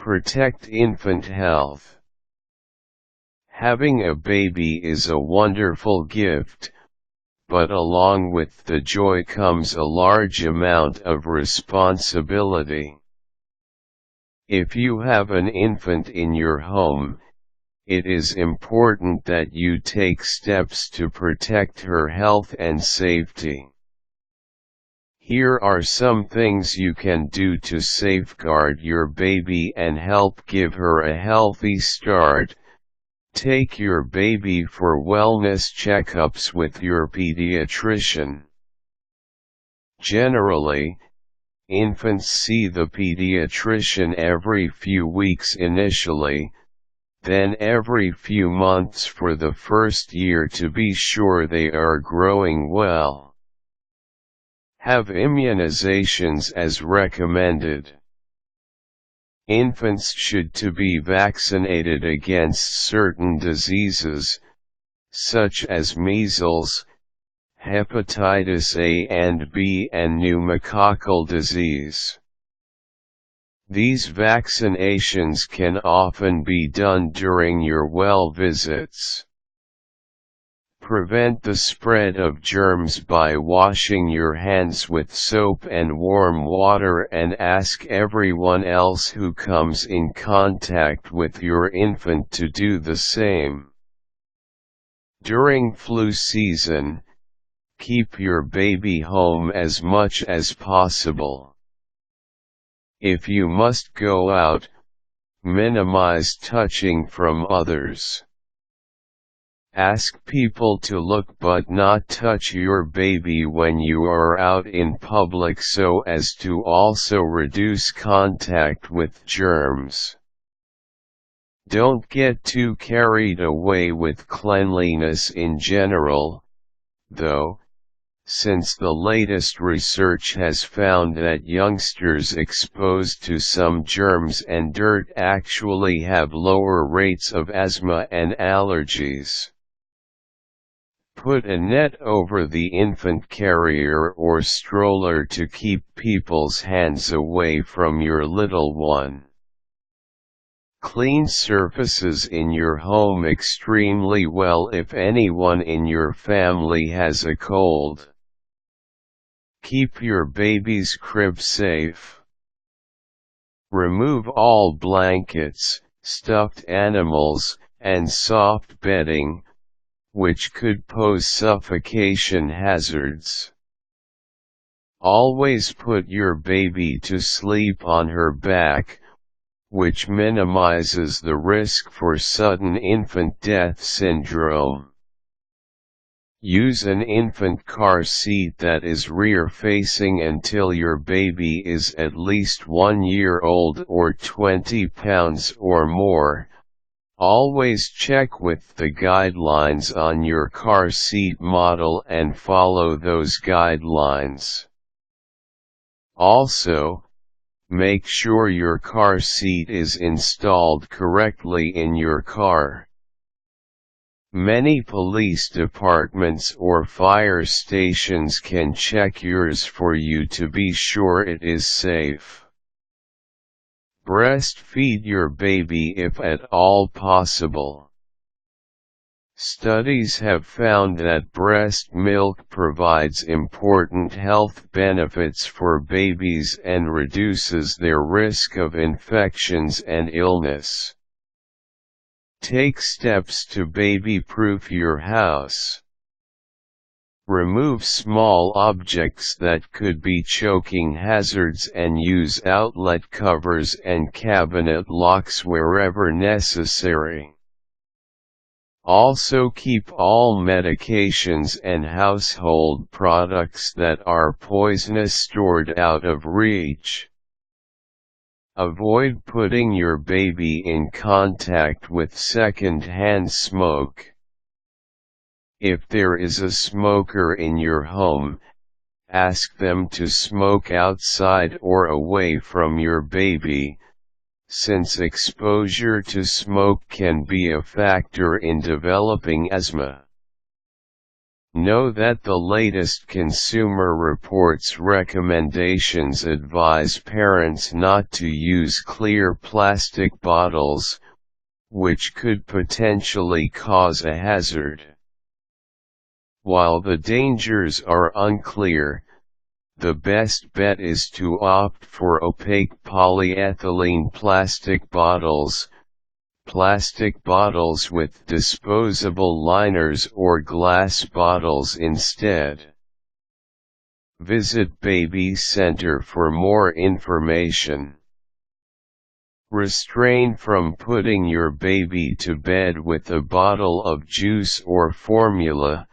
Protect infant health. Having a baby is a wonderful gift, but along with the joy comes a large amount of responsibility. If you have an infant in your home, it is important that you take steps to protect her health and safety. Here are some things you can do to safeguard your baby and help give her a healthy start. Take your baby for wellness checkups with your pediatrician. Generally, infants see the pediatrician every few weeks initially, then every few months for the first year to be sure they are growing well. Have immunizations as recommended. Infants should to be vaccinated against certain diseases, such as measles, hepatitis A and B and pneumococcal disease. These vaccinations can often be done during your well visits. Prevent the spread of germs by washing your hands with soap and warm water and ask everyone else who comes in contact with your infant to do the same. During flu season, keep your baby home as much as possible. If you must go out, minimize touching from others. Ask people to look but not touch your baby when you are out in public so as to also reduce contact with germs. Don't get too carried away with cleanliness in general, though, since the latest research has found that youngsters exposed to some germs and dirt actually have lower rates of asthma and allergies. Put a net over the infant carrier or stroller to keep people's hands away from your little one. Clean surfaces in your home extremely well if anyone in your family has a cold. Keep your baby's crib safe. Remove all blankets, stuffed animals, and soft bedding, which could pose suffocation hazards. Always put your baby to sleep on her back, which minimizes the risk for sudden infant death syndrome. Use an infant car seat that is rear-facing until your baby is at least 1 year old or 20 pounds or more. Always check with the guidelines on your car seat model and follow those guidelines. Also, make sure your car seat is installed correctly in your car. Many police departments or fire stations can check yours for you to be sure it is safe. Breastfeed your baby if at all possible. Studies have found that breast milk provides important health benefits for babies and reduces their risk of infections and illness. Take steps to baby-proof your house. Remove small objects that could be choking hazards and use outlet covers and cabinet locks wherever necessary. Also keep all medications and household products that are poisonous stored out of reach. Avoid putting your baby in contact with second-hand smoke. If there is a smoker in your home, ask them to smoke outside or away from your baby, since exposure to smoke can be a factor in developing asthma. Know that the latest Consumer Reports recommendations advise parents not to use clear plastic bottles, which could potentially cause a hazard. While the dangers are unclear, the best bet is to opt for opaque polyethylene plastic bottles with disposable liners, or glass bottles instead. Visit Baby Center for more information. Restrain from putting your baby to bed with a bottle of juice or formula,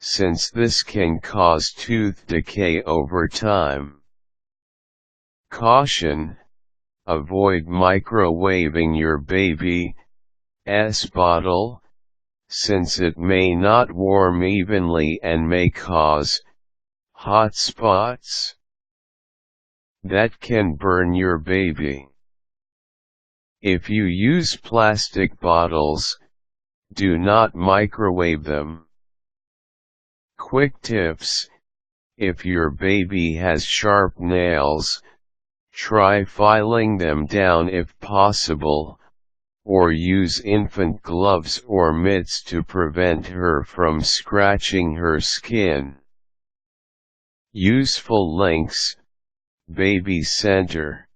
since this can cause tooth decay over time. Caution: avoid microwaving your baby's bottle, since it may not warm evenly and may cause hot spots that can burn your baby. If you use plastic bottles, do not microwave them. Quick tips: if your baby has sharp nails, try filing them down if possible, or use infant gloves or mitts to prevent her from scratching her skin. Useful links: Baby Center.